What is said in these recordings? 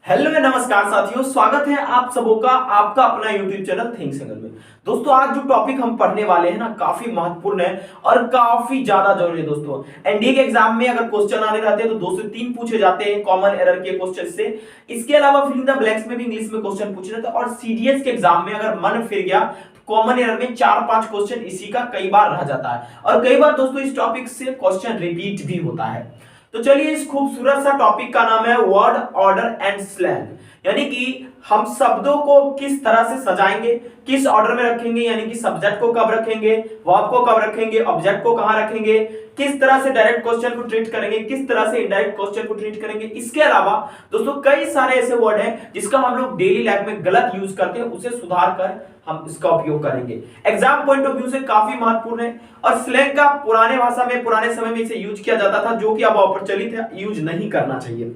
Hello नमस्कार साथियों, स्वागत है आप सबों का आपका अपना यूट्यूब चैनल थिंक सिंगल में। दोस्तों आज जो टॉपिक हम पढ़ने वाले हैं ना काफी महत्वपूर्ण है और काफी ज्यादा जरूरी है। दोस्तों एनडीए के एग्जाम में अगर क्वेश्चन आने रहते हैं तो 2 से 3 पूछे जाते हैं कॉमन एरर के क्वेश्चन से। इसके अलावा फिल इन द ब्लैंक्स में भी इंग्लिश में क्वेश्चन पूछे जाते हैं और सीडीएस के एग्जाम में अगर मन फिर गया तो कॉमन एरर में 4-5 क्वेश्चन इसी का कई बार रह जाता है और कई बार दोस्तों इस टॉपिक से क्वेश्चन रिपीट भी होता है। तो चलिए इस खूबसूरत सा टॉपिक का नाम है वर्ड ऑर्डर एंड स्लैंग, यानी कि हम शब्दों को किस तरह से सजाएंगे, किस ऑर्डर में रखेंगे, यानी कि सब्जेक्ट को कब रखेंगे, वर्ब को कब रखेंगे, ऑब्जेक्ट को कहां रखेंगे, किस तरह से डायरेक्ट क्वेश्चन को ट्रीट करेंगे, किस तरह से इनडायरेक्ट क्वेश्चन को ट्रीट करेंगे। इसके अलावा दोस्तों कई सारे ऐसे वर्ड हैं जिसका हम लोग डेली लाइफ में गलत यूज करते हैं, उसे सुधार कर हम इसका उपयोग करेंगे। एग्जाम पॉइंट ऑफ व्यू से काफी महत्वपूर्ण है और स्लैंग का पुराने भाषा में पुराने समय में इसे यूज किया जाता था, जो कि अब अप्रचलित है, यूज नहीं करना चाहिए।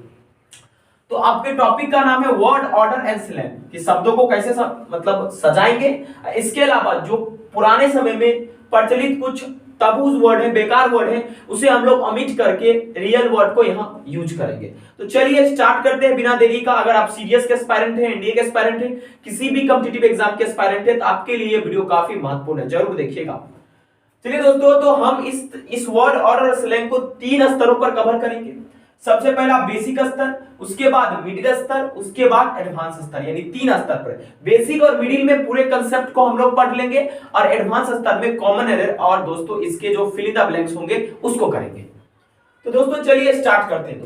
तो आपके टॉपिक का नाम है वर्ड ऑर्डर एंड स्लैंग, कि शब्दों को कैसे मतलब सजाएंगे। इसके अलावा जो पुराने समय में प्रचलित कुछ तबूज वर्ड है, बेकार वर्ड है, उसे हम लोग ओमिट करके रियल वर्ड को यहां यूज करेंगे। तो चलिए स्टार्ट करते हैं बिना देरी का। अगर आप सीडीएस के एस्पायरेंट हैं, एनडीए के एस्पायरेंट हैं, किसी भी कॉम्पिटिटिव एग्जाम के एस्पायरेंट हैं, तो आपके लिए वीडियो काफी महत्वपूर्ण है, जरूर देखिएगा। चलिए दोस्तों, तो हम इस वर्ड ऑर्डर और स्लैंग को 3 स्तरों पर कवर करेंगे। सबसे पहला बेसिक स्तर, उसके बाद मिडिल स्तर, उसके बाद एडवांस स्तर, यानी 3 स्तर पर। बेसिक और मिडिल में पूरे कंसेप्ट को हम लोग पढ़ लेंगे और एडवांस स्तर में कॉमन एरर और दोस्तों इसके जो फिल इन द ब्लैंक्स होंगे उसको करेंगे। तो दोस्तों चलिए स्टार्ट करते हैं।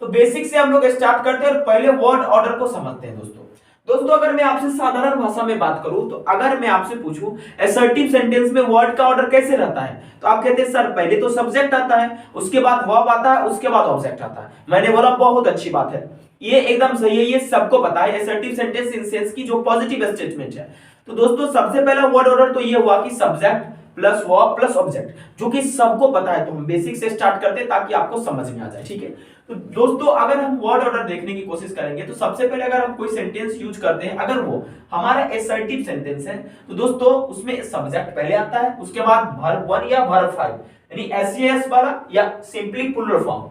तो बेसिक से हम लोग स्टार्ट करते हैं और पहले वर्ड ऑर्डर को समझते हैं। दोस्तों अगर मैं आपसे साधारण भाषा में बात करूं, तो अगर मैं आपसे पूछूं असर्टिव सेंटेंस में वर्ड का ऑर्डर कैसे रहता है, तो आप कहते हैं सर पहले तो सब्जेक्ट आता है, उसके बाद वर्ब आता है, उसके बाद ऑब्जेक्ट आता है। मैंने बोला बहुत अच्छी बात है, ये एकदम सही है, ये सबको पता है। असर्टिव सेंटेंस इन सेंस की जो पॉजिटिव स्टेटमेंट है। तो दोस्तों सबसे पहला वर्ड ऑर्डर तो ये हुआ कि subject plus verb plus object, जो कि सबको पता है। तो हम बेसिक से स्टार्ट करते हैं ताकि आपको समझ में आ जाए, ठीक है। तो दोस्तों अगर हम वर्ड ऑर्डर देखने की कोशिश करेंगे, तो सबसे पहले अगर हम कोई सेंटेंस यूज करते हैं, अगर वो हमारा असर्टिव सेंटेंस है, तो दोस्तों उसमें सब्जेक्ट पहले आता है, उसके बाद वर्ब 1 या वर्ब 5, यानी एसईएस वाला या सिंपली प्लूरल फॉर्म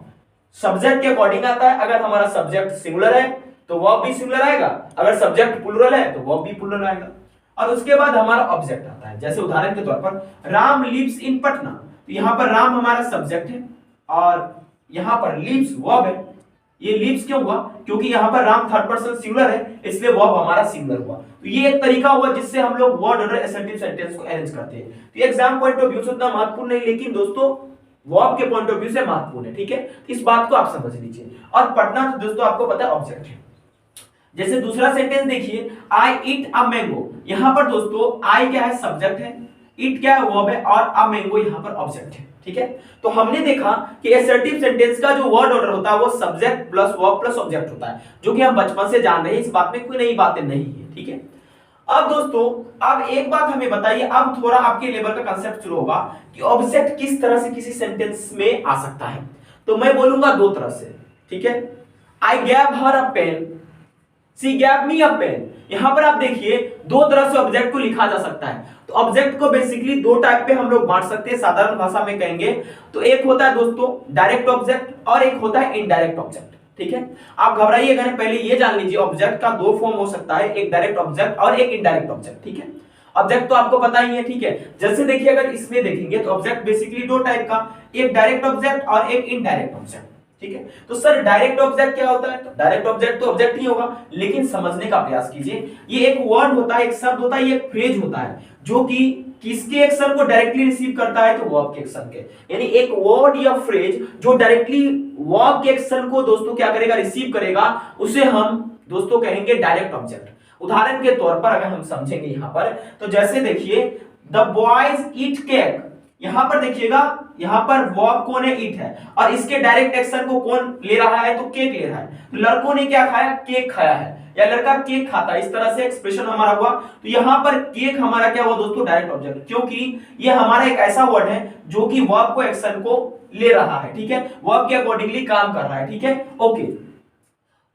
सब्जेक्ट के अकॉर्डिंग आता है। अगर हमारा सब्जेक्ट सिंगुलर है तो वर्ब भी सिंगुलर आएगा, अगर सब्जेक्ट प्लूरल है तो वर्ब भी प्लूरल आएगा। और उसके बाद हमारा ऑब्जेक्ट आता है। जैसे उदाहरण के तौर पर राम लिव्स इन पटना, तो यहां पर राम हमारा सब्जेक्ट है और यहां पर लिव्स वर्ब है। ये लिव्स क्यों हुआ? क्योंकि यहां पर राम थर्ड पर्सन सिंगुलर है, इसलिए वर्ब हमारा सिंगुलर हुआ। तो ये एक तरीका हुआ जिससे हम लोग वर्ड ऑर्डर असर्टिव सेंटेंस को अरेंज करते हैं। तो एग्जाम पॉइंट ऑफ व्यू से उतना महत्वपूर्ण नहीं, लेकिन दोस्तों वर्ब के पॉइंट ऑफ व्यू से महत्वपूर्ण है, ठीक है। इस बात को आप समझ लीजिए। और पटना तो दोस्तों आपको पता है ऑब्जेक्ट है। जैसे दूसरा सेंटेंस देखिए, आई ईट अ मैंगो, यहां पर दोस्तों आई क्या है? सब्जेक्ट है, ईट क्या है? वर्ब है, और अ मैंगो यहां पर ऑब्जेक्ट है, ठीक है। तो हमने देखा कि असर्टिव सेंटेंस का जो वर्ड ऑर्डर होता है वो subject plus verb plus object होता है, जो कि हम बचपन से जान रहे हैं, इस बात में कोई नई बातें नहीं है, ठीक है। अब दोस्तों अब एक बात हमें बताइए, अब थोड़ा आपके लेवल का कांसेप्ट शुरू होगा कि ऑब्जेक्ट किस तरह से किसी सेंटेंस में आ सकता है। तो मैं बोलूंगा 2 तरह से, ठीक है। I gave her a pen, she gave me a pen. यहां पर आप देखिए 2 तरह से ऑब्जेक्ट को लिखा जा सकता है। तो ऑब्जेक्ट को बेसिकली 2 टाइप पे हम लोग बांट सकते हैं, साधारण भाषा में कहेंगे तो एक होता है दोस्तों डायरेक्ट ऑब्जेक्ट और एक होता है इनडायरेक्ट ऑब्जेक्ट, ठीक है। आप घबराइएगा नहीं, पहले ये जान लीजिए ऑब्जेक्ट का 2 फॉर्म हो सकता है, एक डायरेक्ट ऑब्जेक्ट और एक इनडायरेक्ट ऑब्जेक्ट, ठीक है। ऑब्जेक्ट तो आपको पता ही है, ठीक है। जैसे देखिए अगर इसमें देखेंगे तो ऑब्जेक्ट बेसिकली 2 टाइप का, एक डायरेक्ट ऑब्जेक्ट और एक इनडायरेक्ट ऑब्जेक्ट, ठीक है। तो सर डायरेक्ट ऑब्जेक्ट क्या होता है? तो डायरेक्ट ऑब्जेक्ट तो ऑब्जेक्ट ही होगा, लेकिन समझने का प्रयास कीजिए। ये एक वर्ड होता है, एक शब्द होता है, ये एक फ्रेज होता है, जो कि किसके एक्शन को डायरेक्टली रिसीव करता है? तो वर्ब के एक्शन के। यानी एक वर्ड या फ्रेज जो डायरेक्टली वर्ब के एक्शन को दोस्तों क्या करेगा? रिसीव करेगा, उसे हम दोस्तों कहेंगे डायरेक्ट ऑब्जेक्ट। उदाहरण के तौर पर अगर हम समझेंगे यहां पर, तो जैसे देखिए द बॉयज ईट केक, यहां पर देखिएगा यहां पर वर्ब कौन है? ईट है, और इसके डायरेक्ट एक्शन को कौन ले रहा है? तो केक ले रहा है। तो लड़कों ने क्या खाया? केक खाया है, या लड़का केक खाता है, इस तरह से एक्सप्रेशन हमारा हुआ। तो यहां पर केक हमारा क्या हुआ दोस्तों? डायरेक्ट ऑब्जेक्ट, क्योंकि ये हमारा एक ऐसा वर्ड है जो कि वर्ब को एक्शन को ले रहा है, ठीक है, वर्ब के अकॉर्डिंगली काम कर रहा है, ठीक है, ओके।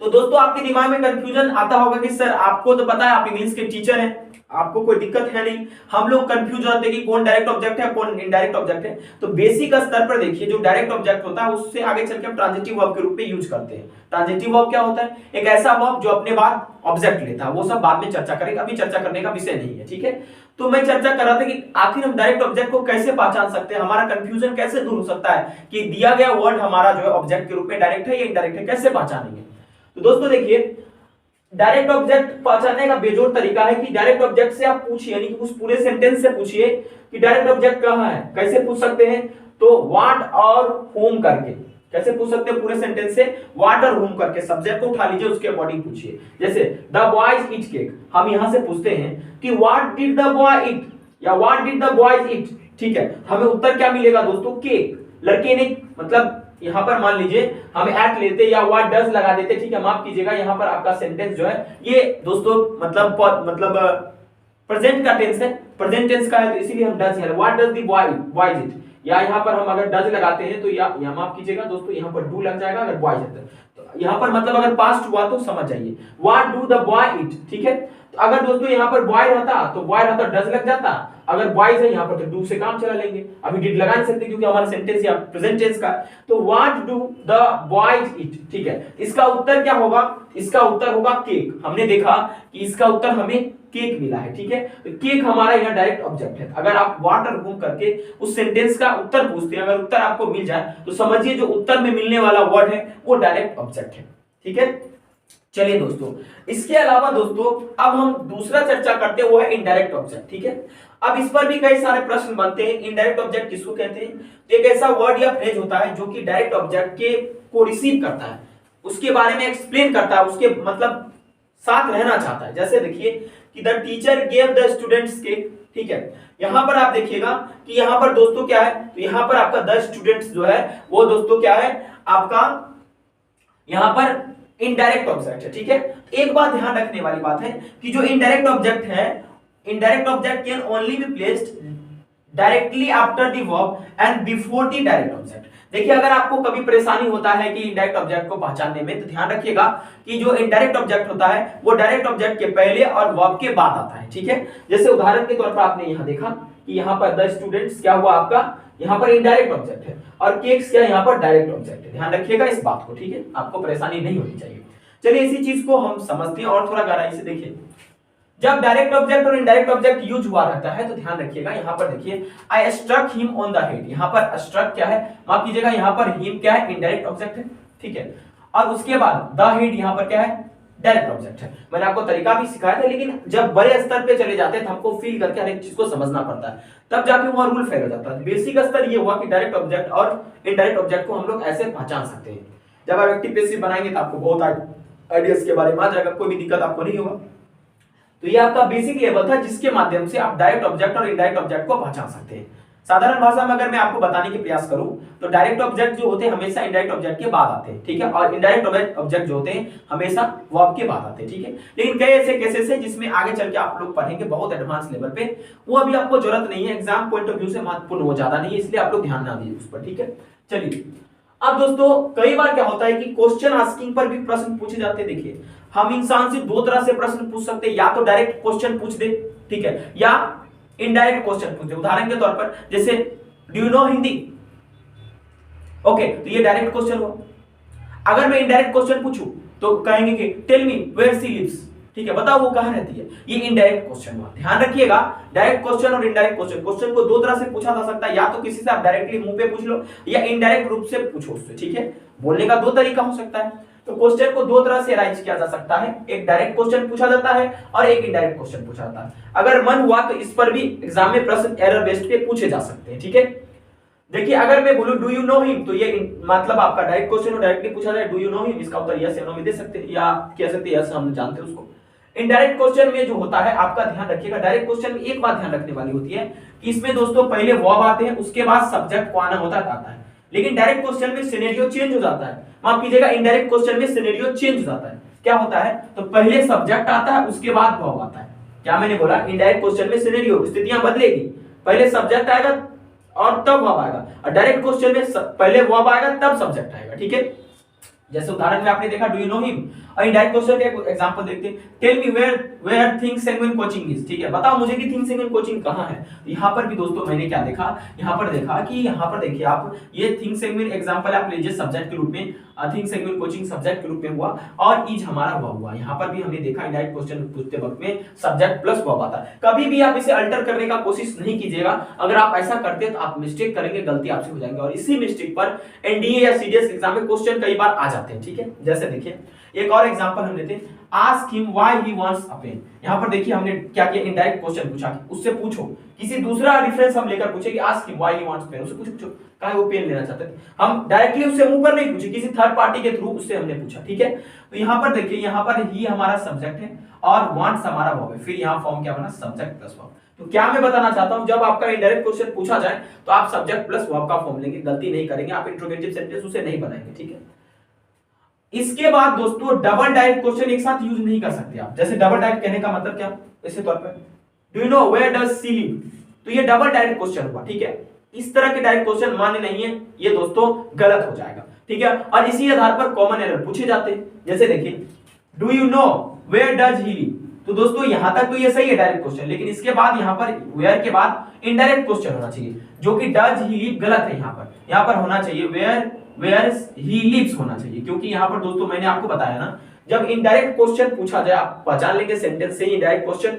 तो दोस्तों आपके दिमाग में कंफ्यूजन आता होगा कि सर आपको तो पता है आप इंग्लिश के टीचर हैं, आपको कोई दिक्कत है नहीं, हम लोग कंफ्यूज होते हैं कि कौन डायरेक्ट ऑब्जेक्ट है कौन इनडायरेक्ट ऑब्जेक्ट है। तो बेसिक स्तर पर देखिए जो डायरेक्ट ऑब्जेक्ट होता है उससे आगे चल के हम ट्रांजिटिव वर्ब के रूप में यूज करते हैं। ट्रांजिटिव वर्ब क्या होता है? एक ऐसा वर्ब जो अपने बाद ऑब्जेक्ट लेता है। वो सब बाद में चर्चा करेंगे, अभी चर्चा करने का विषय नहीं है, ठीक है। तो मैं चर्चा कर रहा था कि आखिर हम डायरेक्ट ऑब्जेक्ट को कैसे पहचान सकते हैं, हमारा कंफ्यूजन कैसे दूर हो सकता है कि दिया गया वर्ड हमारा जो है ऑब्जेक्ट के रूप में डायरेक्ट है या इनडायरेक्ट है, कैसे पहचानेंगे। तो दोस्तों देखिए डायरेक्ट ऑब्जेक्ट पहचानने का बेजोड़ तरीका है कि डायरेक्ट ऑब्जेक्ट से आप पूछिए, यानी कि उस पूरे सेंटेंस से पूछिए कि डायरेक्ट ऑब्जेक्ट कहां है। कैसे पूछ सकते हैं? तो व्हाट और होम करके। कैसे पूछ सकते हैं? पूरे सेंटेंस से व्हाट और होम करके सब्जेक्ट को उठा लीजिए, उसके अकॉर्डिंग पूछिए। जैसे द बॉयज ईट केक, हम यहां से पूछते हैं कि व्हाट डिड द बॉय ईट या व्हाट डिड द बॉयज ईट, ठीक है। हमें उत्तर क्या मिलेगा दोस्तों? केक। लड़के ने, मतलब यहां पर मान लीजिए हम एट लेते या व्हाट डज लगा देते, ठीक है, माफ कीजिएगा, यहां पर आपका सेंटेंस जो है ये दोस्तों मतलब प्रेजेंट का टेंस है, प्रेजेंट टेंस का है, तो इसीलिए हम डज है। What does the boys it, या यहां पर हम अगर डज लगाते हैं तो या माफ कीजिएगा दोस्तों यहां पर डू लग जाएगा अगर बॉयज है तो यहां पर मतलब अगर पास्ट हुआ तो समझ जाइए what do the boy it, ठीक है। तो अगर दोस्तों यहां पर बॉय रहता तो बॉय रहता डज लग जाता, अगर बॉयज है यहां पर तो डू से काम चला लेंगे। अभी डिड लगा नहीं सकते क्योंकि हमारा सेंटेंस या प्रेजेंट टेंस का। तो what do the boys it, ठीक है। इसका उत्तर क्या होगा? इसका उत्तर होगा केक। हमने देखा कि इसका उत्तर हमें केक मिला है, ठीक है। तो केक हमारा यहाँ डायरेक्ट ऑब्जेक्ट है। अगर आप व्हाट और होम करके उस सेंटेंस का उत्तर पूछते हैं, अगर उत्तर आपको मिल जाए तो समझिए जो उत्तर में मिलने वाला वर्ड है वो डायरेक्ट ऑब्जेक्ट है, ठीक है। चलिए दोस्तों, इसके अलावा दोस्तों अब हम दूसरा चर्चा करते हैं, वो है इनडायरेक्ट ऑब्जेक्ट, ठीक है। अब इस पर भी कई सारे प्रश्न बनते हैं। इनडायरेक्ट ऑब्जेक्ट किसको कहते हैं? तो एक ऐसा वर्ड या फ्रेज होता है जो कि डायरेक्ट ऑब्जेक्ट के को रिसीव करता है, उसके बारे में एक्सप्लेन करता है, उसके मतलब साथ रहना चाहता है। जैसे देखिए कि the teacher gave the students cake, ठीक है। यहां पर आप देखिएगा कि यहां पर दोस्तों क्या है, तो यहां पर आपका द स्टूडेंट्स जो है वो दोस्तों क्या है आपका यहां पर इनडायरेक्ट ऑब्जेक्ट है, ठीक है। एक बात ध्यान रखने वाली बात है कि जो इनडायरेक्ट ऑब्जेक्ट है, indirect object can only be placed directly after the verb and before the direct object. देखिए अगर आपको कभी परेशानी होता है कि इनडायरेक्ट ऑब्जेक्ट को पहचानने में, तो ध्यान रखिएगा कि जो इनडायरेक्ट ऑब्जेक्ट होता है वो डायरेक्ट ऑब्जेक्ट के पहले और वर्ब के बाद आता है, ठीक है। जैसे उदाहरण के तौर पर आपने यहां देखा कि यहां पर द स्टूडेंट्स क्या हुआ आपका, यहां पर इनडायरेक्ट ऑब्जेक्ट है, और केक्स क्या यहां पर डायरेक्ट ऑब्जेक्ट है। ध्यान रखिएगा इस बात को, ठीक है, आपको परेशानी नहीं होनी चाहिए। चलिए इसी चीज को हम समझते हैं और थोड़ा गहराई से देखिए। जब डायरेक्ट ऑब्जेक्ट और इनडायरेक्ट ऑब्जेक्ट यूज हुआ रहता है तो ध्यान रखिएगा यहां पर देखिए I struck him on the head, यहां पर स्ट्रक क्या है, माफ कीजिएगा यहां पर हिम क्या है, इनडायरेक्ट ऑब्जेक्ट है, ठीक है। और उसके बाद द हेड यहां पर क्या है, डायरेक्ट ऑब्जेक्ट है। मैंने आपको तरीका भी सिखाया था, लेकिन जब बड़े स्तर पे चले जाते हैं तो हमको फील करके हर एक चीज को समझना पड़ता है, तब जाके वहां रूल फेल हो जाता है। बेसिक स्तर ये हुआ कि डायरेक्ट ऑब्जेक्ट और इनडायरेक्ट ऑब्जेक्ट को हम लोग ऐसे पहचान सकते हैं। जब आप एक्टिव पैसिव बनाएंगे तो आपको बहुत आइडियाज के बारे में आ जाएगा, कोई भी दिक्कत आपको नहीं होगा। तो ये आपका बेसिक लेवल था जिसके माध्यम से आप डायरेक्ट ऑब्जेक्ट और इनडायरेक्ट ऑब्जेक्ट को पहचान सकते हैं। साधारण भाषा में अगर मैं आपको बताने के प्रयास करूं तो डायरेक्ट ऑब्जेक्ट जो होते हैं हमेशा इनडायरेक्ट ऑब्जेक्ट के बाद आते हैं, ठीक है, और इनडायरेक्ट ऑब्जेक्ट जो होते हैं हमेशा वर्ब के बाद आते हैं, ठीक है। लेकिन कई ऐसे केसेस हैं जिसमें आगे चल के आप लोग पढ़ेंगे बहुत एडवांस लेवल पे, वो अभी आपको जरूरत नहीं है, एग्जाम पॉइंट ऑफ व्यू से महत्वपूर्ण वो ज्यादा नहीं है, इसलिए आप लोग ध्यान ना दीजिए उस पर, ठीक है। चलिए अब दोस्तों कई बार क्या होता है कि क्वेश्चन आस्किंग पर भी प्रश्न पूछे जाते हैं। देखिए हम इंसान से दो तरह से प्रश्न पूछ सकते हैं, या तो डायरेक्ट क्वेश्चन पूछ दे, ठीक है, या इनडायरेक्ट क्वेश्चन पूछ दे। उदाहरण के तौर पर जैसे do you no Hindi, okay, तो ये डायरेक्ट क्वेश्चन हुआ। अगर मैं इनडायरेक्ट क्वेश्चन पूछूं तो कहेंगे कि tell me where she lives, ठीक है, बताओ वो कहां रहती है, ये इनडायरेक्ट क्वेश्चन हुआ। ध्यान रखिएगा डायरेक्ट क्वेश्चन और इनडायरेक्ट क्वेश्चन, क्वेश्चन को दो तरह से पूछा जा सकता है, या तो किसी से आप डायरेक्टली मुंह पे पूछ लो या इनडायरेक्ट रूप से पूछो उससे, ठीक है। बोलने का दो तरीका हो सकता है, तो क्वेश्चन को दो तरह से अरेंज किया जा सकता है, एक डायरेक्ट क्वेश्चन पूछा जाता है और एक इनडायरेक्ट क्वेश्चन पूछा जाता है। अगर मन हुआ तो इस पर भी एग्जाम में प्रश्न एरर बेस्ड पे पूछे जा सकते हैं, ठीक है। देखिए अगर मैं बोलूं डू यू नो हिम, तो ये मतलब आपका डायरेक्ट क्वेश्चन और डायरेक्टली पूछा जाए डू यू नो हिम, इसका उत्तर यस या नो में दे सकते हैं, या कह सकते हैं यस, हम जानते हैं उसको। इनडायरेक्ट क्वेश्चन में जो होता है आपका ध्यान रखिएगा, डायरेक्ट क्वेश्चन में एक बात ध्यान रखने वाली होती है कि इसमें दोस्तों पहले वर्ब आते हैं, उसके बाद सब्जेक्ट को आना होता है। लेकिन डायरेक्ट क्वेश्चन में सिनेरियो चेंज हो जाता है, माफ कीजिएगा इनडायरेक्ट क्वेश्चन में सिनेरियो चेंज हो जाता है। क्या होता है, तो पहले सब्जेक्ट आता है उसके बाद वर्ब आता है। क्या मैंने बोला, इनडायरेक्ट क्वेश्चन में सिनेरियो स्थितियां बदलेगी, पहले सब्जेक्ट आएगा और तब वर्ब आएगा, और डायरेक्ट क्वेश्चन में पहले वर्ब आएगा तब सब्जेक्ट आएगा, ठीक है। जैसे उदाहरण में आपने देखा डू यू नो हिम, और इनडायरेक्ट क्वेश्चन का एग्जांपल देखते हैं, tell me where think segment coaching is, ठीक है, बताओ मुझे कि थिंक सेगमेंट कोचिंग कहां है। यहाँ पर भी दोस्तों मैंने क्या देखा, यहाँ पर देखा कि यहाँ पर देखिए आप, ये थिंक सेगमेंट एग्जांपल आप लीजिए सब्जेक्ट के रूप में, थिंक सेगमेंट कोचिंग सब्जेक्ट के रूप में हुआ, और इज हमारा हुआ। यहाँ पर भी हमने देखा इनडायरेक्ट क्वेश्चन पूछते वक्त में सब्जेक्ट प्लस वर्ब आता है। कभी भी आप इसे अल्टर करने का कोशिश नहीं कीजिएगा, अगर आप ऐसा करते हैं तो आप मिस्टेक करेंगे, गलती आपसे हो जाएगी, और इसी मिस्टेक पर एनडीए या सीडीएस एग्जाम में क्वेश्चन कई बार आ जाते हैं, ठीक है। जैसे देखिए एक और एग्जांपल हम लेते हैं, ask him why he wants a pen. यहां पर देखिए हमने क्या किया, इनडायरेक्ट क्वेश्चन पूछा, उससे पूछो, किसी दूसरा रेफरेंस हम लेकर पूछे कि ask him why he wants pen, उससे पूछो काहे वो पेन लेना चाहते हैं, हम डायरेक्टली उससे मुंह पर नहीं पूछे, किसी थर्ड पार्टी के थ्रू उससे हमने पूछा, ठीक है। तो यहां पर देखिए, यहां पर ही हमारा सब्जेक्ट है और वांट्स हमारा वर्ब है, फिर यहां फॉर्म क्या बना, सब्जेक्ट प्लस वर्ब। तो क्या मैं बताना चाहता हूं, जब आपका इनडायरेक्ट क्वेश्चन पूछा जाए तो आप सब्जेक्ट प्लस वर्ब का फॉर्म लेंगे, गलती नहीं करेंगे, आप इंट्रोगेटिव सेंटेंस उसे नहीं बनाएंगे, ठीक है। इसके बाद दोस्तों डबल डायरेक्ट क्वेश्चन एक साथ यूज नहीं कर सकते आप। जैसे डबल डायरेक्ट कहने का मतलब क्या, ऐसे तौर पे do you know where does she live, तो ये डबल डायरेक्ट क्वेश्चन हुआ, ठीक है। इस तरह के डायरेक्ट क्वेश्चन मान्य नहीं है, ये दोस्तों गलत हो जाएगा, ठीक है। और इसी आधार पर कॉमन एरर पूछे जाते हैं। जैसे देखिए do you know where does he live, तो दोस्तों यहां तक तो ये सही है डायरेक्ट क्वेश्चन, लेकिन इसके बाद यहां पर वेयर के बाद इनडायरेक्ट क्वेश्चन होना चाहिए, जो कि डज ही लिव गलत है। यहां पर होना चाहिए वेयर ही लिव्स होना चाहिए, क्योंकि यहां पर दोस्तों मैंने आपको बताया ना, जब इनडायरेक्ट क्वेश्चन पूछा जाए आप पहचान लेंगे सेंटेंस से इनडायरेक्ट क्वेश्चन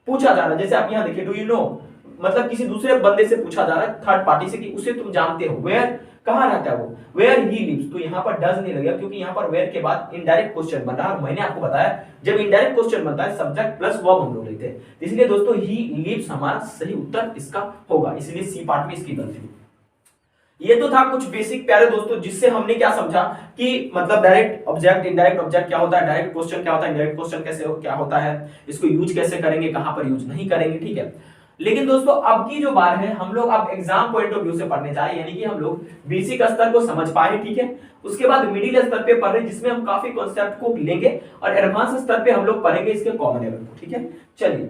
पूछा जा रहा है। जैसे आप यहां देखिए डू यू नो, मतलब किसी दूसरे बंदे से पूछा जा रहा है, थर्ड पार्टी से, कि उसे तुम जानते हो, वेयर कहां रहता है वो, वेयर ही लिव्स, तो यहां पर डज नहीं लगेगा, क्योंकि यहां पर वेयर के बाद इनडायरेक्ट क्वेश्चन बन रहा है। और मैंने आपको बताया जब इनडायरेक्ट क्वेश्चन बनता है सब्जेक्ट प्लस वर्ब हम लोग लेते हैं, इसलिए दोस्तों ही लिव्स हमारा सही उत्तर इसका होगा, इसलिए सी पार्ट में इसकी गलती। ये तो था कुछ बेसिक प्यारे दोस्तों, जिससे हमने क्या समझा कि मतलब डायरेक्ट ऑब्जेक्ट, इनडायरेक्ट ऑब्जेक्ट क्या होता है, डायरेक्ट क्वेश्चन क्या होता है, इनडायरेक्ट क्वेश्चन कैसे क्या होता है, इसको यूज कैसे करेंगे, कहां पर यूज नहीं करेंगे, ठीक है। लेकिन दोस्तों अब की जो बार है, हम लोग अब एग्जाम पॉइंट ऑफ व्यू से पढ़ने जा रहे हैं, यानी कि हम लोग बेसिक स्तर को समझ पाए, ठीक है। उसके बाद मिडिल स्तर पे पढ़ रहे हैं, जिसमें हम काफी कॉन्सेप्ट को लेंगे, और एडवांस स्तर पे हम लोग पढ़ेंगे इसके कॉमन एरर को, ठीक है। चलिए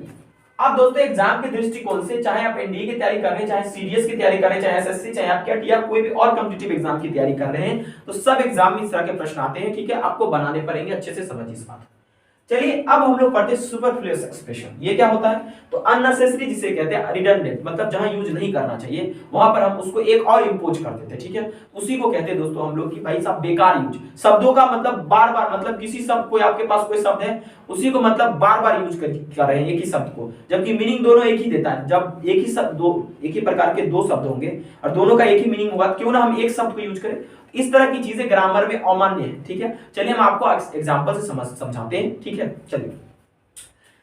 अब दोस्तों एग्जाम के दृष्टिकोण से, चाहे आप एनडीए की तैयारी कर रहे हैं, चाहे सीडीएस की तैयारी कर रहे हैं, चाहे एसएससी, चाहे आप कैट या कोई भी और कॉम्पिटिटिव एग्जाम की तैयारी कर रहे हैं, तो सब एग्जाम में इस तरह के प्रश्न आते हैं, ठीक है। आपको बनाने पड़ेंगे, अच्छे से समझिए इस बात। चलिए अब हम लोग पढ़ते हैं सुपरफ्लुअस एक्सप्रेशन। ये क्या होता है, तो अननेसेसरी जिसे कहते हैं, रिडंडेंट, मतलब जहां यूज नहीं करना चाहिए वहां पर हम उसको एक और इंपोज कर देते हैं, ठीक है। उसी को कहते हैं दोस्तों हम लोग कि भाई साहब बेकार यूज, शब्दों का मतलब बार बार, मतलब किसी शब्द को, आपके पास कोई शब्द है उसी को मतलब बार बार यूज कर रहे हैं एक ही शब्द को, जबकि मीनिंग दोनों एक ही देता है। जब एक ही शब्द, एक ही प्रकार के दो शब्द होंगे और दोनों का एक ही मीनिंग होगा, क्यों ना हम एक शब्द को यूज करें। इस तरह की चीजें ग्रामर में अमान्य है, ठीक है। चलिए हम आपको एग्जांपल से समझाते हैं, ठीक है। चलिए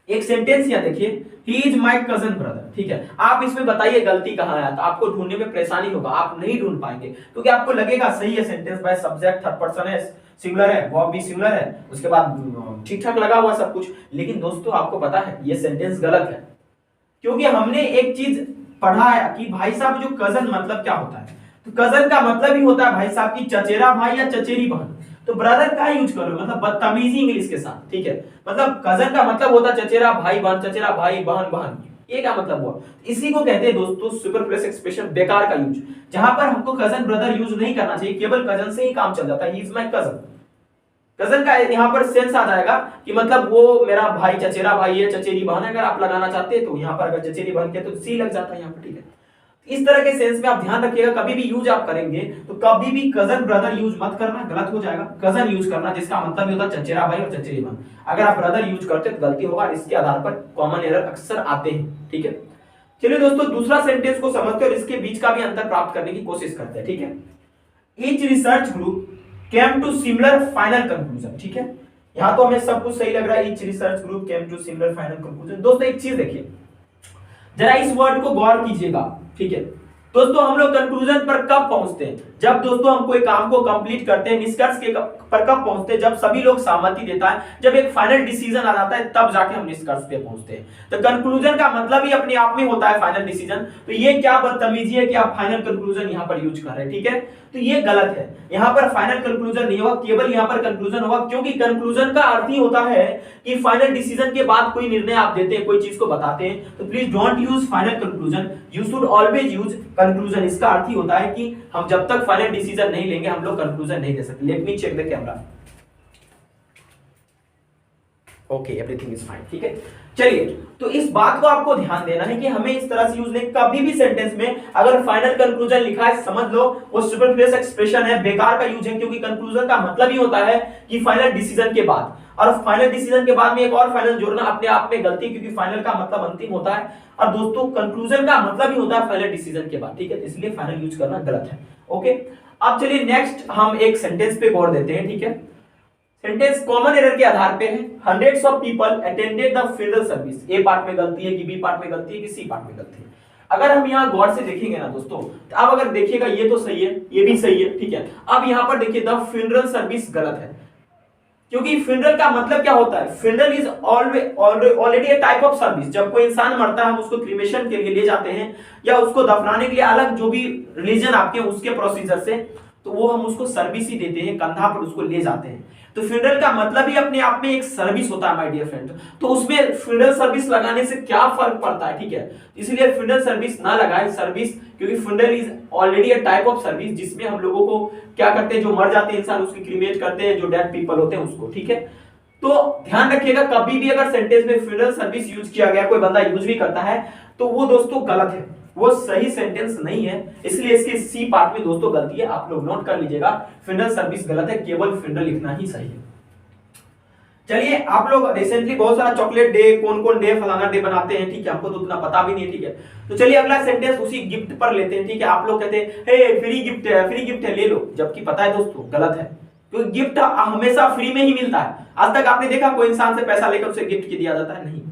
एक सेंटेंस यहां देखिए, he is my cousin brother, ठीक है। आप इसमें बताइए गलती कहां है, तो आपको ढूंढने में परेशानी होगा, आप नहीं ढूंढ पाएंगे, क्योंकि आपको लगेगा सही है sentence, by subject third person है, सिंगुलर है, वर्ब भी सिंगुलर है, उसके बाद ठीक ठाक लगा हुआ सब कुछ। लेकिन दोस्तों आपको पता है ये सेंटेंस गलत है, क्योंकि हमने एक चीज पढ़ा है कि भाई साहब जो कजन मतलब क्या होता है, तो कजन का मतलब ही होता है भाई साहब की चचेरा भाई या चचेरी बहन। तो ब्रदर का यूज करो, मतलब बदतमीजी इंग्लिश के साथ, ठीक है। मतलब कजन का मतलब होता है चचेरा भाई बहन, चचेरा भाई बहन बहन, ये क्या मतलब हुआ। इसी को कहते हैं दोस्तों सुपरफ्लुअस एक्सप्रेशन, बेकार का यूज, जहां पर हमको कजन ब्रदर यूज नहीं करना चाहिए, केवल कजन से ही काम चल जाता है। He is my cousin, cousin का यहाँ पर सेंस आ जाएगा कि मतलब वो मेरा भाई, चचेरा भाई है, चचेरी बहन है। अगर आप लगाना चाहते हैं तो यहाँ पर अगर चचेरी बहन के तो सी लग जाता है यहाँ पर, ठीक है। इस तरह के सेंस में आप ध्यान रखिएगा, कभी भी यूज आप करेंगे तो कभी भी कजन ब्रदर यूज मत करना, गलत हो जाएगा। कजन यूज करना जिसका मतलब होता है चचेरा भाई और चचेरी बहन। अगर आप ब्रदर यूज करते तो गलती होगा, इसके आधार पर कॉमन एरर अक्सर आते हैं, ठीक है। चलिए दोस्तों दूसरा सेंटेंस को समझते हैं और इसके बीच का भी अंतर प्राप्त करने की कोशिश करते हैं, ठीक है। Each research group came to similar final conclusion, ठीक है। यहां तो हमें सब कुछ सही लग रहा है, each research group came to similar final conclusion. दोस्तों एक चीज देखिए, जरा इस वर्ड को गौर कीजिएगा, ठीक है। दोस्तों हम लोग कंक्लूजन पर कब पहुंचते हैं, जब दोस्तों हम कोई काम को कंप्लीट करते हैं। निष्कर्ष के पर कब पहुंचते हैं, जब सभी लोग सहमति देता है, जब एक फाइनल डिसीजन आ जाता है, तब जाके हम निष्कर्ष पे पहुंचते हैं। तो कंक्लूजन का मतलब ही अपने आप में होता है फाइनल डिसीजन। तो ये क्या बदतमीजी है कि आप फाइनल कंक्लूजन यहां पर यूज कर रहे हैं, ठीक है। तो ये गलत है। यहाँ पर फाइनल कंक्लूजन नहीं होगा, केवल यहाँ पर कंक्लूजन होगा, क्योंकि कंक्लूजन का अर्थ ही होता है कि फाइनल डिसीजन के बाद कोई निर्णय आप देते हैं, कोई चीज को बताते हैं, तो please don't use final conclusion, you should always use conclusion. इसका अर्थ ही होता है कि हम जब तक फाइनल डिसीजन नहीं लेंगे हम लोग कंक्लूजन नहीं दे सकते। Let me check the camera. Okay, everything is fine, ठीक है। चलिए, तो इस बात को आपको ध्यान देना है कि हमें इस तरह से यूज नहीं, कभी भी सेंटेंस में अगर फाइनल कंक्लूजन लिखा है समझ लो वो सुपरफ्लुअस एक्सप्रेशन है, बेकार का यूज है, क्योंकि कंक्लूजन का मतलब ही होता है कि फाइनल डिसीजन के बाद, और फाइनल डिसीजन के बाद में एक और फाइनल जोड़ना अपने आप में गलती, क्योंकि फाइनल का मतलब अंतिम होता है, और दोस्तों कंक्लूजन का मतलब ही होता है फाइनल डिसीजन के बाद, ठीक है। इसलिए फाइनल यूज करना गलत है। ओके, अब चलिए नेक्स्ट हम एक सेंटेंस पे गौर देते हैं, ठीक है। सेंटेंस कॉमन एरर के आधार पे है। Hundreds of people attended the funeral service. A part में गलती है कि बी पार्ट में गलती है कि सी पार्ट में गलती है। अगर हम यहाँ गौर से देखेंगे ना दोस्तों, तो अब अगर देखिएगा ये तो सही है, ये भी सही है, ठीक है। अब यहाँ पर देखिए द फ्यूनरल सर्विस गलत है, क्योंकि फ्यूनरल का मतलब क्या होता है, funeral is already A type of service. जब कोई इंसान मरता है हम उसको क्रिमेशन के लिए ले जाते हैं, या उसको दफनाने के लिए अलग जो भी रिलीजन आपके उसके प्रोसीजर से, तो वो हम उसको सर्विस ही देते हैं, कंधा पर उसको ले जाते हैं। तो फ्यूनरल का मतलब ही अपने आप में एक सर्विस होता है माय डियर फ्रेंड। तो उसमें फ्यूनरल सर्विस लगाने से क्या फर्क पड़ता है, ठीक है। इसलिए फ्यूनरल सर्विस ना लगाए सर्विस, क्योंकि funeral is already a type of service जिसमें हम लोगों को क्या करते हैं, जो मर जाते हैं इंसान उसकी क्रीमेट करते हैं, जो डेड पीपल होते हैं उसको, ठीक है। तो ध्यान रखिएगा कभी भी अगर सेंटेंस में फ्यूनरल सर्विस यूज किया गया, कोई बंदा यूज भी करता है, तो वो दोस्तों गलत है, वो सही सेंटेंस नहीं है। इसलिए इसके सी पार्ट में दोस्तों गलती है, आप लोग नोट कर लीजिएगा। फ्यूनरल सर्विस गलत है, केवल फ्यूनरल लिखना ही सही है। चलिए, आप लोग रिसेंटली बहुत सारा चॉकलेट डे, कौन कौन डे, फलाना डे बनाते हैं, ठीक है, हमको तो उतना पता भी नहीं है, ठीक है। तो चलिए अगला सेंटेंस उसी गिफ्ट पर लेते हैं, ठीक है। आप लोग कहते हैं हे फ्री गिफ्ट है ले लो, जबकि पता है दोस्तों गलत है, क्योंकि गिफ्ट हमेशा फ्री में ही मिलता है। आज तक आपने देखा कोई इंसान से पैसा लेकर उसे गिफ्ट दिया जाता है? नहीं,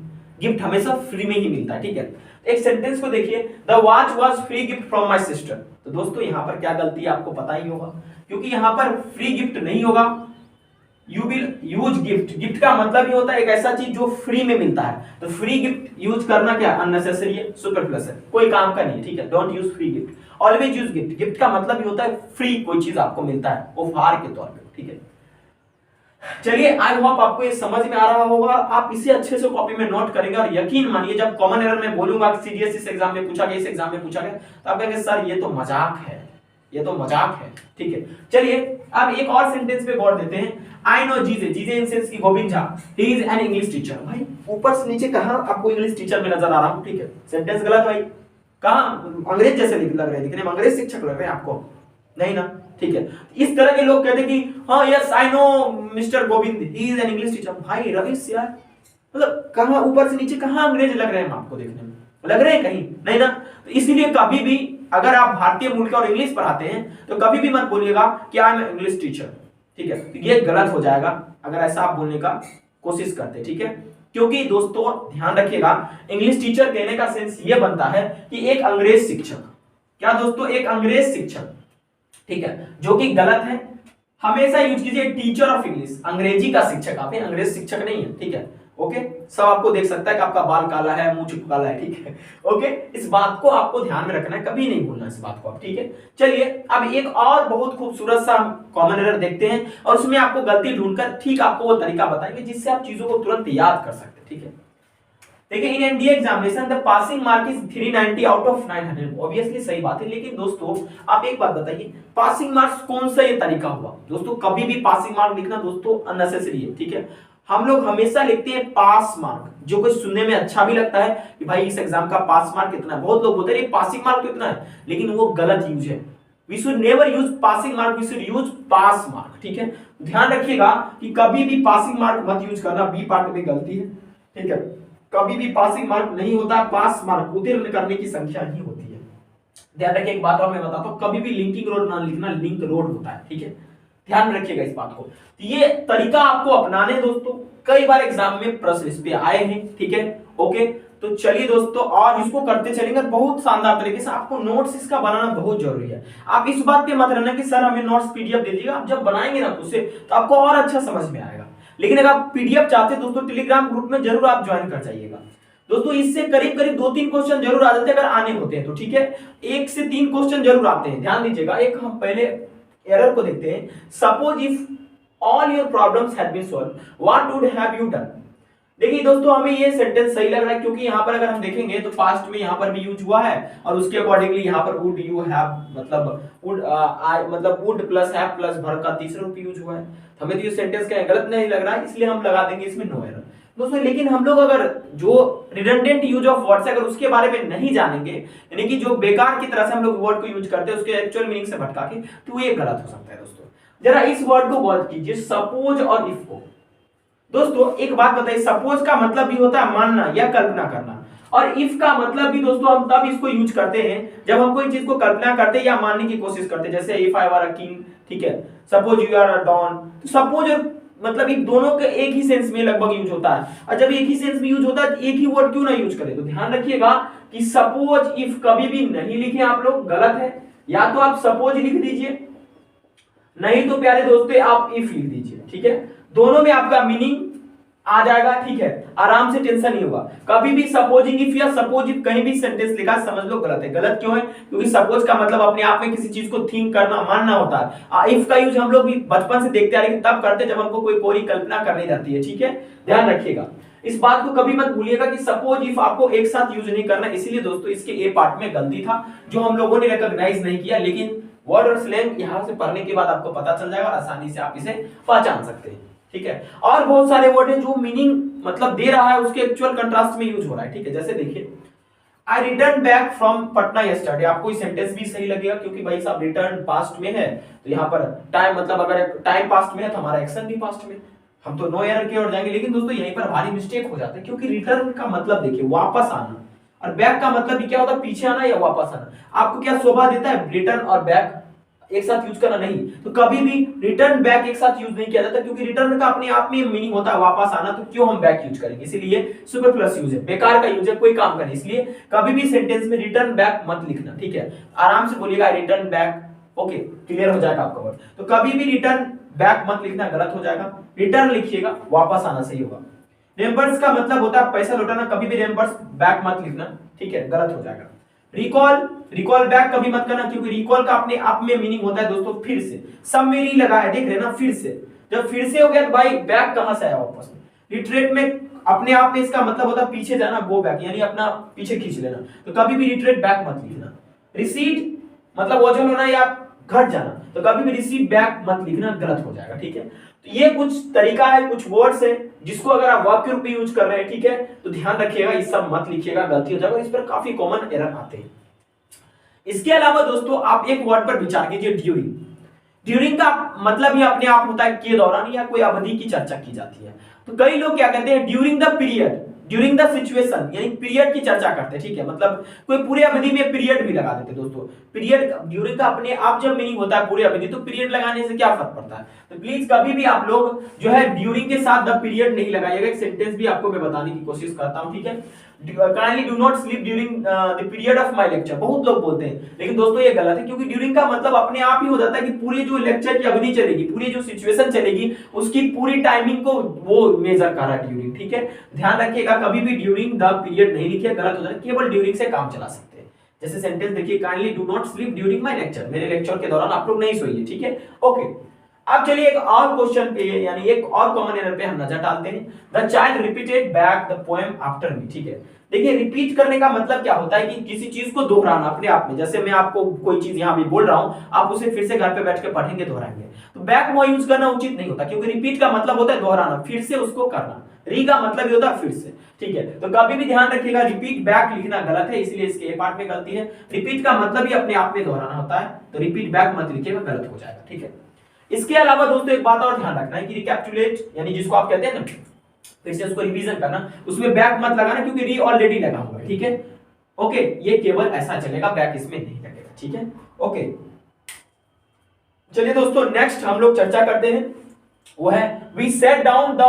गिफ्ट हमेशा फ्री में ही मिलता है, ठीक है। एक सेंटेंस को देखिए, the watch was free gift from my sister. तो दोस्तों यहाँ पर क्या गलती है आपको पता ही होगा, क्योंकि यहाँ पर फ्री गिफ्ट नहीं होगा, you will use gift. Gift का मतलब ही होता है एक ऐसा चीज जो फ्री में मिलता है, तो फ्री गिफ्ट यूज करना क्या अननेसेसरी है, सुपरफ्लुअस है, कोई काम का नहीं है, ठीक है। Don't use free gift, always use gift. Gift का मतलब ही होता है फ्री कोई चीज आपको मिलता है उपहार के तौर पे, ठीक है। चलिए, आई होप आपको ये समझ में आ रहा होगा, आप इसे अच्छे से कॉपी में नोट करेंगे, और यकीन मानिए जब कॉमन एरर में बोलूंगा सीडीएस एग्जाम में पूछा गया, इस एग्जाम में पूछा गया, तो आप कहेंगे सर ये तो मजाक है, ये तो मजाक है, ठीक है। चलिए अब एक और सेंटेंस पे गौर देते हैं। आई नो जीजे, जीजे इन सेंस की Govind Jha, he is an English teacher. भाई ऊपर से नीचे कहां आपको इंग्लिश टीचर में नजर आ रहा हूं, ठीक है। सेंटेंस गलत भाई, कहां अंग्रेज जैसे लग रहे हैं, दिखने में अंग्रेज शिक्षक लग रहे हैं आपको, नहीं ना, ठीक है। इस तरह के लोग कहते हैं कि हाँ yes I know mister Govind, he is an English teacher. भाई रविश यार, मतलब कहां ऊपर से नीचे कहां अंग्रेज लग रहे हैं आपको, देखने में लग रहे हैं कहीं, नहीं ना। तो इसलिए कभी भी अगर आप भारतीय मूल के और इंग्लिश पढ़ाते हैं तो कभी भी मत बोलिएगा कि आई एम इंग्लिश टीचर, ठीक है। तो ये गलत हो जाएगा अगर ऐसा आप बोलने का कोशिश करते, ठीक है। क्योंकि दोस्तों ध्यान रखिएगा, इंग्लिश टीचर कहने का सेंस ये बनता है कि एक अंग्रेज शिक्षक, क्या दोस्तों, एक अंग्रेज शिक्षक, ठीक है, जो कि गलत है। हमेशा यूज कीजिए टीचर ऑफ इंग्लिश, अंग्रेजी का शिक्षक, आप अंग्रेज शिक्षक नहीं है, ठीक है। ओके, सब आपको देख सकता है कि आपका बाल काला है, मुंह चुप काला है, ठीक है। ओके, इस बात को आपको ध्यान में रखना है, कभी नहीं भूलना इस बात को आप, ठीक है। चलिए अब एक और बहुत खूबसूरत सा कॉमन एरर देखते हैं, और उसमें आपको गलती ढूंढकर ठीक आपको वो तरीका बताएंगे जिससे आप चीजों को तुरंत याद कर सकते हैं, ठीक है। देखिए, in NDA examination the passing mark is 390 out of 900। Obviously सही बात है, लेकिन दोस्तों आप एक बात बताइए, पासिंग मार्क्स कौन सा ये तरीका हुआ? दोस्तों कभी भी पासिंग मार्क लिखना दोस्तों अननेसेसरी है, ठीक है। हम लोग हमेशा लिखते हैं पास मार्क, जो कुछ सुनने में अच्छा भी लगता है कि भाई इस एग्जाम का पास मार्क कितना है। बहुत लोग बोलते हैं पासिंग मार्क तो इतना है, लेकिन वो गलत यूज है। We should never use passing mark, we should use pass mark, ठीक है। ध्यान रखिएगा कि कभी भी पासिंग मार्क मत यूज करना, बी पार्ट में गलती है, ठीक है। कभी भी पासिंग मार्क नहीं होता, पास मार्क उत्तीर्ण करने की संख्या ही होती है। ध्यान रखिए, एक बात और मैं बताता हूं, कभी भी लिंकिंग रोड ना लिखना, लिंक रोड होता है, ठीक है। ध्यान रखिएगा इस बात को। ये तरीका आपको अपनाने दोस्तों, कई बार एग्जाम में प्रश्न इस पे आए हैं, ठीक है। ओके, तो चलिए दोस्तों, और इसको करते चलेंगे बहुत शानदार तरीके से। आपको नोट्स इसका बनाना बहुत जरूरी है। आप इस बात पे मत रहना कि सर हमें नोट्स पीडीएफ दे दीजिएगा, आप जब बनाएंगे ना उससे तो आपको और अच्छा समझ में आएगा। लेकिन अगर आप पीडीएफ चाहते हैं दोस्तों, टेलीग्राम ग्रुप में जरूर आप ज्वाइन कर जाइएगा। दोस्तों इससे करीब करीब 2-3 क्वेश्चन जरूर आ जाते हैं अगर आने होते हैं तो, ठीक है। 1 से 3 क्वेश्चन जरूर आते हैं, ध्यान दीजिएगा। एक हम पहले एरर को देखते हैं। Suppose if all your problems had been solved what would have you done. देखिए दोस्तों हमें ये सेंटेंस सही लग रहा है क्योंकि यहाँ पर अगर हम देखेंगे तो पास्ट में यहाँ पर भी यूज हुआ है और उसके अकॉर्डिंगली यहाँ पर वुड यू हैव मतलब would plus have plus verb का तीसरा रूप यूज हुआ है। हमें तो ये सेंटेंस क्या गलत नहीं लग रहा है, इसलिए हम लगा देंगे इसमें नो एरर दोस्तों। लेकिन हम लोग अगर जो रिडंडेंट यूज ऑफ वर्ड्स है अगर उसके बारे में नहीं जानेंगे, यानी कि जो बेकार की तरह से हम लोग वर्ड को यूज करते हैं उसके एक्चुअल मीनिंग से भटका के, तो ये गलत हो सकता है दोस्तों। जरा इस वर्ड को गौर कीजिए, सपोज और इफ को। दोस्तों एक बात बताइए, सपोज का मतलब भी होता है मानना या कल्पना करना, और इफ का मतलब भी दोस्तों हम तब इसको यूज करते हैं जब हम कोई चीज को कल्पना करते हैं या मानने की कोशिश करते हैं। जैसे if I were a king, ठीक है, suppose you are a don. तो सपोज और मतलब इन दोनों के एक ही सेंस में लगभग यूज होता है, और जब एक ही सेंस में यूज होता है एक ही वर्ड क्यों ना यूज करें। तो ध्यान रखिएगा कि सपोज इफ कभी भी नहीं लिखे आप लोग, गलत है। या तो आप सपोज लिख दीजिए, नहीं तो प्यारे दोस्तों आप इफ लिख दीजिए, ठीक है। दोनों में आपका मीनिंग आ जाएगा, ठीक है, आराम से, टेंशन नहीं होगा। कभी भी सपोजिंग इफ या सपोज इफ कहीं भी सेंटेंस लिखा समझ लो गलत है। गलत क्यों है? क्योंकि सपोज का मतलब अपने आप में किसी चीज को थिंक करना, मानना होता है। इफ का यूज हम लोग भी बचपन से देखते आ रहे हैं, तब करते जब हमको कोई पूरी कल्पना करनी रहती है, ठीक है। ध्यान रखिएगा, इस बात को कभी मत भूलिएगा कि सपोज इफ आपको एक साथ यूज नहीं करना। इसीलिए दोस्तों इसके ए पार्ट में गलती था जो हम लोगों ने रिकॉग्नाइज नहीं किया, लेकिन वर्ड और स्लैंग यहां से पढ़ने के बाद आपको पता चल जाएगा और आसानी से आप इसे पहचान सकते हैं, ठीक है। और बहुत सारे वर्ड हैं जो मीनिंग मतलब दे रहा है उसके एक्चुअल कंट्रास्ट में यूज हो रहा है, ठीक है। जैसे देखिए, I return back from Patna yesterday. आपको ये सेंटेंस भी सही लगेगा क्योंकि भाई साहब रिटर्न पास्ट में है, तो यहाँ पर टाइम मतलब अगर टाइम पास्ट में है तो हमारा एक्शन भी पास्ट में, हम तो नो एरर की ओर जाएंगे। लेकिन दोस्तों यहीं पर भारी मिस्टेक हो जाता है क्योंकि रिटर्न का मतलब देखिए वापस आना, और बैक का मतलब भी क्या होता है, पीछे आना या वापस आना। आपको क्या शोभा देता है रिटर्न और बैक एक साथ यूज करना? नहीं। तो कभी भी रिटर्न बैक एक साथ यूज नहीं किया जाता क्योंकि रिटर्न का अपने आप में मीनिंग होता है वापस आना, तो क्यों हम बैक यूज करेंगे? इसीलिए सुपरफ्लूअस यूज है, बेकार का यूज है, कोई काम का नहीं। इसलिए कभी भी सेंटेंस में रिटर्न बैक मत लिखना, ठीक है। आराम से बोलिएगा रिटर्न बैक, ओके, क्लियर हो जाएगा आपका वर्ड। तो कभी भी रिटर्न बैक मत लिखना, गलत हो जाएगा। रिटर्न लिखिएगा, वापस आना सही होगा। रिएम्बर्स का मतलब होता है पैसा लौटाना, कभी भी रिएम्बर्स बैक मत लिखना, ठीक है, गलत हो जाएगा। रिकॉल बैक कभी मत करना क्योंकि रिकॉल का अपने आप में मीनिंग होता है दोस्तों फिर से। सब में री लगा है, देख रहे ना, फिर से। जब फिर से हो गया तो भाई बैक कहां से आया वापस में? रिट्रेट में अपने आप में इसका मतलब होता है पीछे जाना, गो बैक, यानी अपना पीछे खींच लेना। तो कभी भी रिट्रेट बैक मत लिखना। रिसीड मतलब ओझल होना या घट जाना, तो कभी भी रिसीड बैक मत लिखना, गलत हो जाएगा, ठीक है। तो ये कुछ तरीका है, कुछ वर्ड्स है जिसको अगर आप वाक्य रूप में यूज कर रहे हैं, ठीक है, तो ध्यान रखिएगा, ये सब मत लिखिएगा, गलती हो जाएगा। इस पर काफी कॉमन एरर आते हैं। इसके अलावा दोस्तों आप एक वर्ड पर विचार कीजिए, ड्यूरिंग। ड्यूरिंग का मतलब ही अपने आप होता है के दौरान या कोई अवधि की चर्चा की जाती है। तो कई लोग क्या कहते हैं, during the period, during the situation, यानी पीरियड की चर्चा करते हैं, ठीक है। मतलब कोई पूरे अवधि में पीरियड भी लगा देते हैं दोस्तों। पीरियड ड्यूरिंग का अपने आप जब मीनिंग होता है पूरे अवधि, तो पीरियड लगाने से क्या फर्क पड़ता है? तो प्लीज कभी भी आप लोग जो है ड्यूरिंग के साथ द पीरियड नहीं लगाइएगा। एक सेंटेंस भी आपको मैं बताने की कोशिश करता हूं, ठीक है। Kindly do not sleep during the period of my lecture, बहुत लोग बोलते हैं, लेकिन दोस्तों ये गलत है क्योंकि ड्यूरिंग का मतलब अपने आप ही हो जाता है कि पूरी जो लेक्चर की अवधि चलेगी, पूरी जो सिचुएशन चलेगी, उसकी पूरी टाइमिंग को वो मेजर कर रहा है ड्यूरिंग, ठीक है। ध्यान रखिएगा, कभी भी ड्यूरिंग द पीरियड नहीं लिखिए, गलत हो जाता है। केवल ड्यूरिंग से काम चला सकते हैं। जैसे सेंटेंस देखिए, kindly do not sleep during my lecture, मेरे लेक्चर के दौरान आप लोग नहीं सोइए, ठीक है, ओके। अब चलिए एक और क्वेश्चन पे, यानी एक और कॉमन एरर पे हम नजर डालते हैं। The child repeated back the poem after me, ठीक है। देखिए रिपीट करने का मतलब क्या होता है कि किसी चीज को दोहराना अपने आप में। जैसे मैं आपको कोई चीज यहाँ भी बोल रहा हूँ, आप उसे फिर से घर पे बैठ के पढ़ेंगे, दोहराएंगे। तो बैक वहां यूज करना उचित नहीं होता क्योंकि रिपीट का मतलब होता है दोहराना, फिर से उसको करना। री का मतलब ही होता है फिर से, ठीक है। तो कभी भी ध्यान रखिएगा, रिपीट बैक लिखना गलत है, इसलिए इसके ए पार्ट में गलती है। रिपीट का मतलब ही अपने आप में दोहराना होता है, तो रिपीट बैक मत लिखिएगा, गलत हो जाएगा, ठीक है। इसके अलावा दोस्तों एक बात और ध्यान रखना है कि रिकैपिचुलेट, यानी जिसको आप कहते हैं ना फिर से उसको रिवीजन करना, उसमें बैक मत लगाना क्योंकि री ऑलरेडी लगा हुआ है, ठीक है, ओके। ये केवल ऐसा चलेगा, बैक इसमें नहीं लगेगा, ठीक है, ओके। चलिए दोस्तों नेक्स्ट हम लोग चर्चा करते हैं वो है we set down the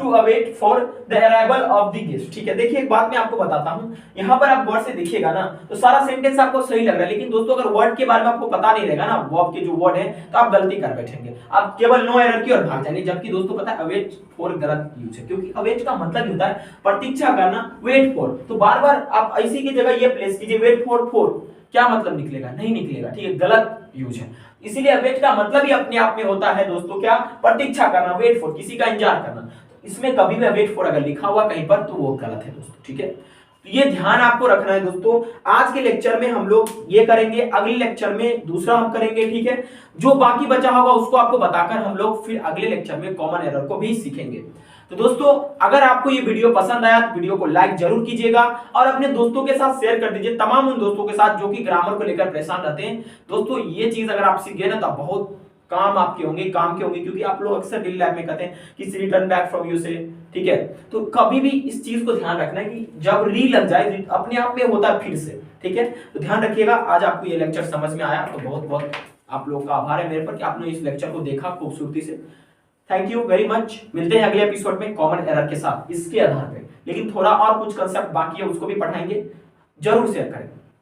to await for the arrival of the guest. ठीक है, देखिए एक बात मैं आपको बताता हूं, यहां पर आप वर्ड से देखिएगा ना तो सारा सेंटेंस आपको सही लग रहा है, लेकिन दोस्तों अगर वर्ड के बारे में आपको पता नहीं रहेगा ना, वर्ब के जो वर्ड है, तो आप गलती कर बैठेंगे, आप केवल नो एरर की और भाग जाएंगे। जबकि दोस्तों पता है अवेट फॉर गलत यूज है, क्योंकि अवेट का मतलब होता है प्रतीक्षा करना, वेट फॉर। तो बार बार आप इसी की जगह ये प्लेस कीजिए वेट फॉर क्या मतलब निकलेगा, नहीं निकलेगा। ठीक है, गलत यूज है। इसीलिए अवेट का मतलब ही अपने आप में होता है दोस्तों क्या, प्रतीक्षा करना, वेट फॉर, किसी का इंतजार करना। तो इसमें कभी भी वेट फॉर अगर लिखा हुआ कहीं पर तो वो गलत है दोस्तों। ठीक है, तो ये ध्यान आपको रखना है दोस्तों। आज के लेक्चर में हम लोग ये करेंगे, अगले लेक्चर में दूसरा हम करेंगे। ठीक है, जो बाकी बचा होगा उसको आपको बताकर हम लोग फिर अगले लेक्चर में कॉमन एरर को भी सीखेंगे। तो दोस्तों अगर आपको ये वीडियो पसंद आया तो वीडियो को लाइक जरूर कीजिएगा और अपने दोस्तों के साथ शेयर कर दीजिए, तमाम उन दोस्तों के साथ जो कि ग्रामर को लेकर परेशान रहते हैं। दोस्तों ये चीज अगर आप सीख गए ना तो बहुत काम आपके होंगे, काम के होंगे, क्योंकि आप लोग अक्सर डेली लाइफ में कहते हैं कि रिटर्न बैक फ्रॉम यू से। ठीक है, तो कभी भी इस चीज को ध्यान रखना है कि जब री लग जाए अपने आप में होता है फिर से। ठीक है, तो ध्यान रखिएगा। आज आपको ये लेक्चर समझ में आया तो बहुत बहुत आप लोग का आभार है मेरे पर कि आपने इस लेक्चर को देखा खूबसूरती से। Thank you very much. मिलते हैं अगले एपिसोड में कॉमन एरर के साथ इसके आधार पे, लेकिन थोड़ा और कुछ कंसेप्ट बाकी है उसको भी पढ़ाएंगे, जरूर शेयर करें।